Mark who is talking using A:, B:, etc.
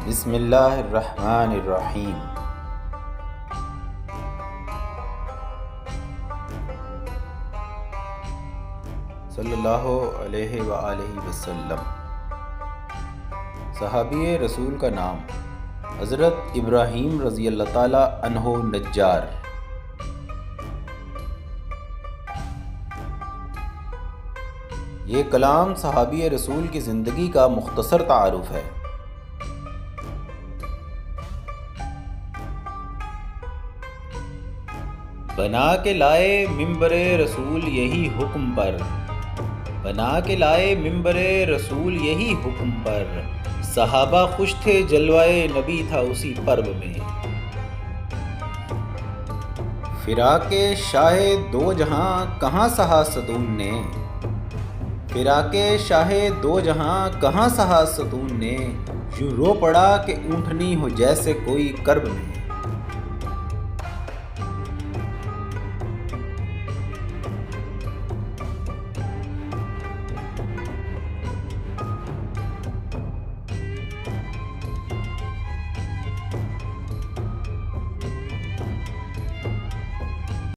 A: बिस्मिल्लाहिर्रहमानिर्रहीम। सल्लल्लाहु अलैहि वसल्लम। सहाबी रसूल का नाम हज़रत इब्राहीम रज़ी अल्लाह ताला अन्हो नज्जार। ये कलाम सहाबी रसूल की ज़िंदगी का मुख्तसर तारुफ है। बना के लाए मिंबरे रसूल यही हुक्म पर, बना के लाए मिंबरे रसूल यही हुक्म पर, सहाबा खुश थे जलवाए नबी था उसी पर्व में। फिराके शाहे दो जहां कहाँ सहा सतून ने, फिराके शाहे दो जहां कहाँ सहा सतून ने, यूं रो पड़ा कि ऊँटनी हो जैसे कोई कर्ब में।